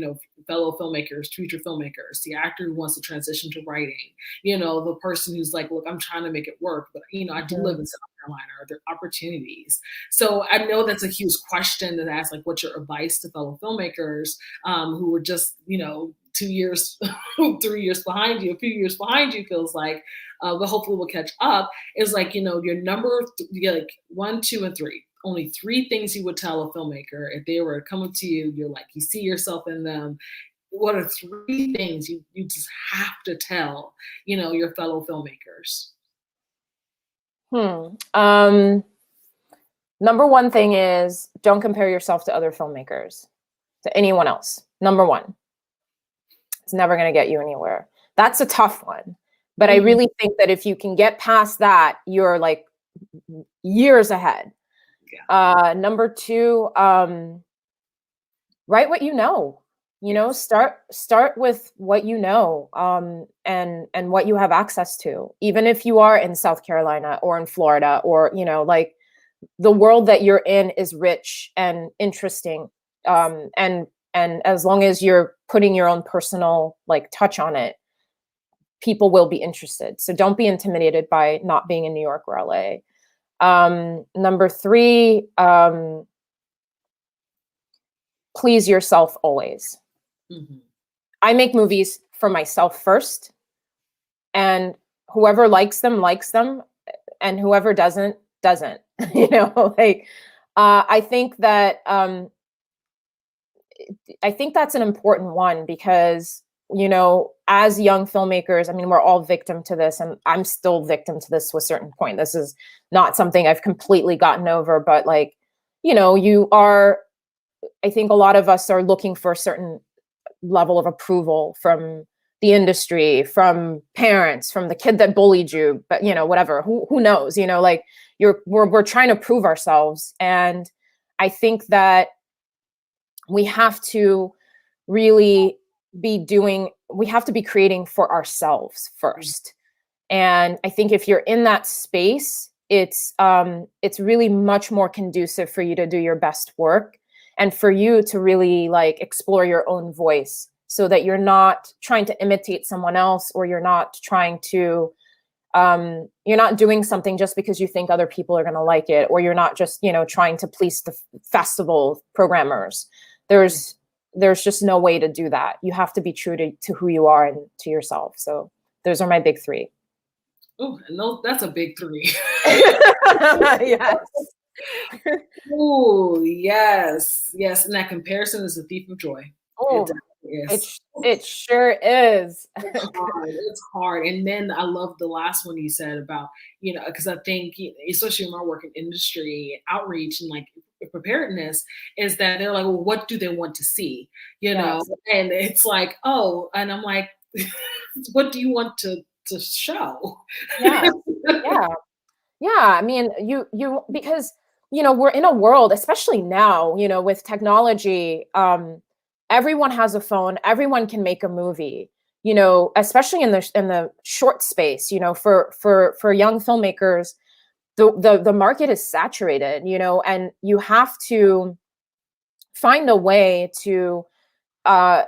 fellow filmmakers, future filmmakers, the actor who wants to transition to writing, the person who's like, look, I'm trying to make it work, but, I do live in South Carolina. Are there opportunities? So I know that's a huge question to ask, like, what's your advice to fellow filmmakers who were just, 2 years, 3 years behind you, a few years behind you, feels like, but hopefully we'll catch up, is like, your number, you get like 1, 2, and 3. Only 3 things you would tell a filmmaker if they were coming to you, you're like, you see yourself in them. What are 3 things you just have to tell, your fellow filmmakers? Number 1 thing is, don't compare yourself to other filmmakers, to anyone else. Number 1. It's never going to get you anywhere. That's a tough one. But I really think that if you can get past that, you're like years ahead. Yeah. Number 2, write what you know. Start with what you know, and what you have access to. Even if you are in South Carolina or in Florida, or like, the world that you're in is rich and interesting, and as long as you're putting your own personal like touch on it, people will be interested. So don't be intimidated by not being in New York or LA. Number 3, please yourself always. I make movies for myself first, and whoever likes them, and whoever doesn't. You know, like, I think that, I think that's an important one because, you know, as young filmmakers, I mean, we're all victim to this, and I'm still victim to this to a certain point. This is not something I've completely gotten over, but like, you know, you are, I think a lot of us are looking for a certain level of approval from the industry, from parents, from the kid that bullied you, but you know, whatever, who knows, you know, like we're trying to prove ourselves. And I think that we have to really we have to be creating for ourselves first. And I think if you're in that space, it's really much more conducive for you to do your best work and for you to really like explore your own voice so that you're not trying to imitate someone else, or you're not trying to you're not doing something just because you think other people are going to like it, or you're not just, you know, trying to please the festival programmers. There's just no way to do that. You have to be true to who you are and to yourself. So those are my big three. Oh, and that's a big three. Yes. Oh, yes. Yes. And that comparison is a thief of joy. Oh, It is. it sure is. It's hard. It's hard. And then I love the last one you said about, you know, because I think, especially in my work in industry, outreach and like preparedness, is that they're like, well, what do they want to see? You know, Yes. and it's like, oh, and I'm like, what do you want to show? Yeah. Yeah. Yeah. I mean, because, you know, we're in a world, especially now, you know, with technology, everyone has a phone, everyone can make a movie, you know, especially in the short space, you know, for young filmmakers, the market is saturated, you know, and you have to find a way to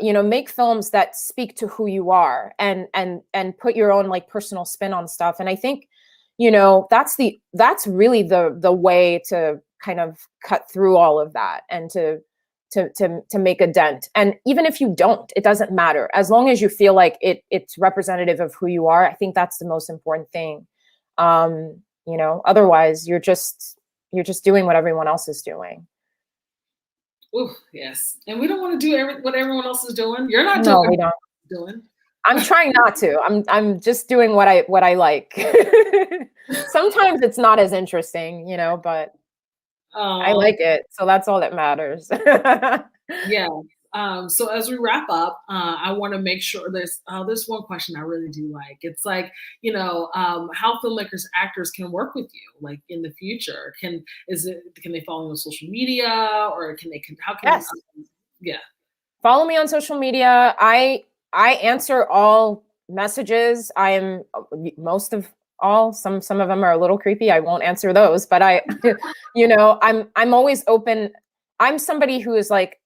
you know, make films that speak to who you are and put your own like personal spin on stuff. And I think, you know, that's really the way to kind of cut through all of that and to make a dent. And even if you don't, it doesn't matter. As long as you feel like it's representative of who you are, I think that's the most important thing. You know, otherwise you're just doing what everyone else is doing. Oh, yes. And we don't want to do what everyone else is doing. You're not No, doing we don't. doing. I'm trying not to. I'm just doing what I like. Sometimes it's not as interesting, you know, but I like it. So that's all that matters. Yeah. So as we wrap up, I want to make sure there's one question I really do like. It's like, you know, how filmmakers, actors can work with you, like in the future. Can they follow you on social media, or how can Yes. Yeah. Follow me on social media. I answer all messages. I am most of all. Some of them are a little creepy. I won't answer those, but you know, I'm always open. I'm somebody who is like,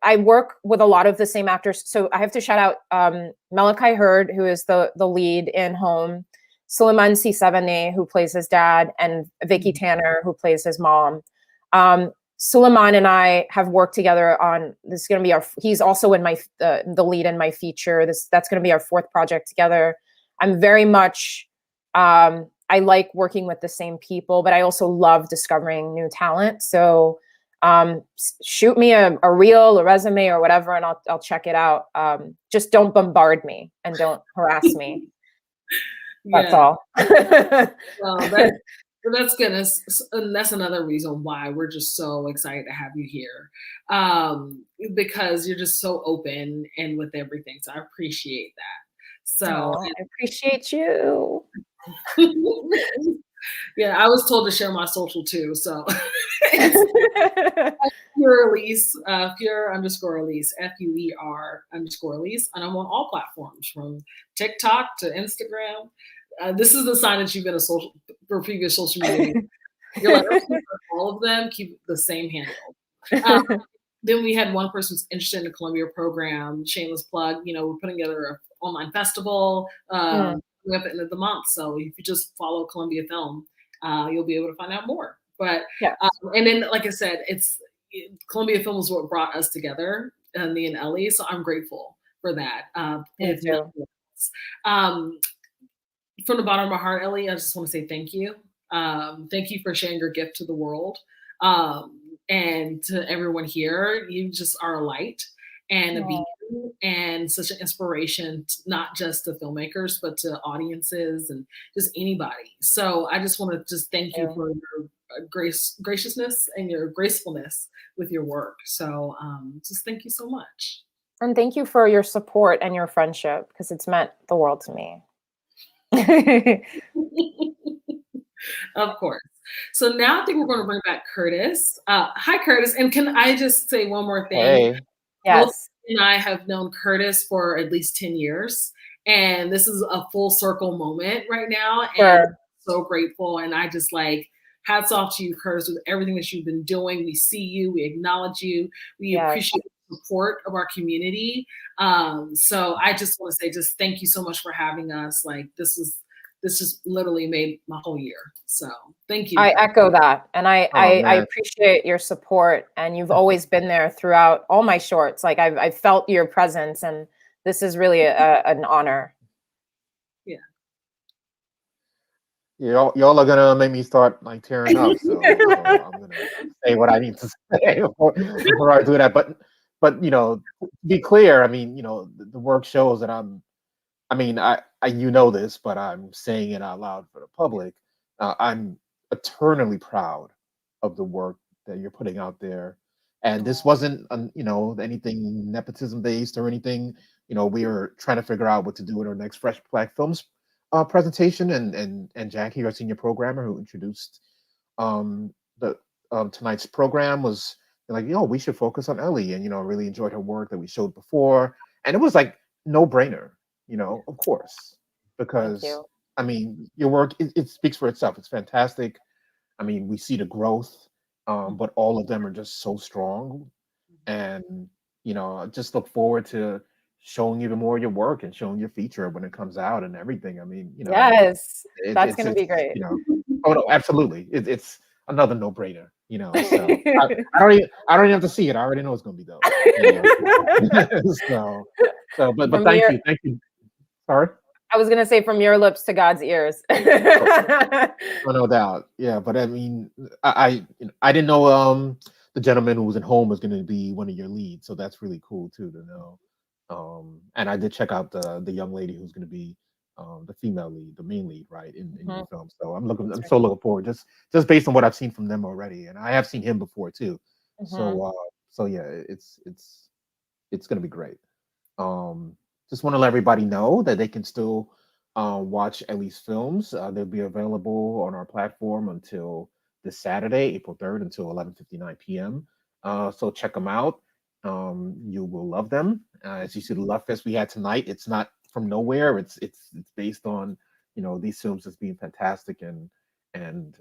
I work with a lot of the same actors. So I have to shout out Malachi Hurd, who is the lead in Home, Suleiman Sisavane, who plays his dad, and Vicky Tanner, who plays his mom. Suleiman and I have worked together on this. Is going to be he's also in my the lead in my feature. That's going to be our fourth project together. I'm very much I like working with the same people, but I also love discovering new talent. So shoot me a reel, a resume, or whatever, and I'll check it out. Just don't bombard me and don't harass me. That's all. Well, that's good. And that's another reason why we're just so excited to have you here, because you're just so open and with everything. So I appreciate that. So I appreciate you. Yeah, I was told to share my social too. So Pure Alece, Pure_Alece, FUER_Alece, and I'm on all platforms from TikTok to Instagram. This is the sign that you've been for previous social media. You're like, okay, all of them keep the same handle. Then we had one person who's interested in the Columbia program. Shameless plug. You know, we're putting together an online festival at the end of the month. So if you just follow Columbia Film, you'll be able to find out more. But and then, like I said, Columbia Film is what brought us together, me and Ellie. So I'm grateful for that. Me too. From the bottom of my heart, Ellie, I just want to say thank you. Thank you for sharing your gift to the world. And to everyone here, you just are a light and a beacon and such an inspiration, not just to filmmakers, but to audiences and just anybody. So I just want to just thank you for your graciousness and your gracefulness with your work. So just thank you so much. And thank you for your support and your friendship, because it's meant the world to me. Of course. So now I think we're going to bring back Curtis. Hi, Curtis. And can I just say one more thing? Hey. Yes. Both and I have known Curtis for at least 10 years. And this is a full circle moment right now. And I'm so grateful. And I just hats off to you, Curtis, with everything that you've been doing. We see you. We acknowledge you. We appreciate the support of our community. So I just want to say just thank you so much for having us. This just literally made my whole year. So thank you. I echo that. And I appreciate your support. And you've always been there throughout all my shorts. I've felt your presence, and this is really an honor. Yeah. Y'all are gonna make me start tearing up. So I'm gonna say what I need to say before I do that. But to be clear, the work shows that you know this, but I'm saying it out loud for the public. I'm eternally proud of the work that you're putting out there. And this wasn't, anything nepotism based or anything. We are trying to figure out what to do with our next Fresh Black Films presentation. And Jackie, our senior programmer who introduced tonight's program, was like, we should focus on Ellie. And, really enjoyed her work that we showed before. And it was no brainer. Of course, because your work, it speaks for itself. It's fantastic. We see the growth, but all of them are just so strong. And, just look forward to showing even more of your work and showing your feature when it comes out and everything. Yes, that's going to be great. Oh no, absolutely. It's another no brainer, so I don't even have to see it. I already know it's going to be dope. But thank you. Sorry? I was going to say, from your lips to God's ears. No doubt. Yeah, but I didn't know the gentleman who was at home was going to be one of your leads, so that's really cool too to know. And I did check out the young lady who's going to be the female lead, the main lead, right, in your film. So I'm so looking forward, just based on what I've seen from them already, and I have seen him before too. So yeah, it's going to be great. Just want to let everybody know that they can still watch Ellie's films. They'll be available on our platform until this Saturday, April 3rd, until 11:59 p.m. So check them out. You will love them. As you see, the Love Fest we had tonight, it's not from nowhere. It's based on these films just being fantastic and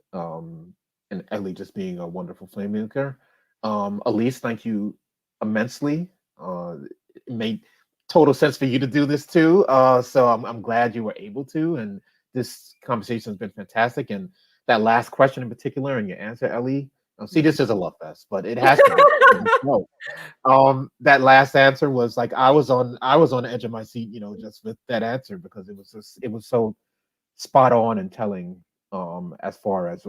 Ellie just being a wonderful filmmaker. Alece, thank you immensely. It made total sense for you to do this too. So I'm glad you were able to, and this conversation has been fantastic. And that last question in particular, and your answer, Ellie, see, this is a love fest, but it has to be. That last answer was I was on the edge of my seat, just with that answer, because it was so spot on and telling, as far as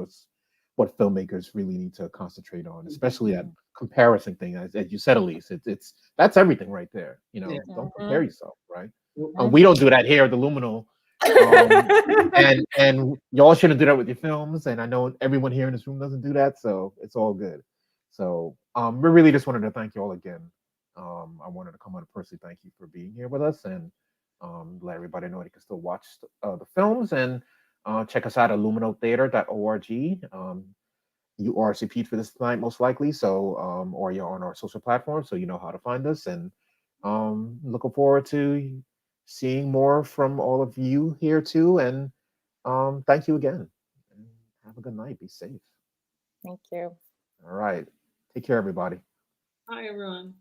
what filmmakers really need to concentrate on, especially that comparison thing, as you said, Alece. That's everything right there. Don't compare yourself, right? We don't do that here at the Luminal, and y'all shouldn't do that with your films. And I know everyone here in this room doesn't do that, so it's all good. So we really just wanted to thank you all again. I wanted to come on and personally thank you for being here with us, and let everybody know they can still watch the films, and check us out at luminotheater.org. You RSVP'd for this tonight, most likely, so or you're on our social platforms, so you know how to find us. And looking forward to seeing more from all of you here too. And thank you again. And have a good night. Be safe. Thank you. All right. Take care, everybody. Hi, everyone.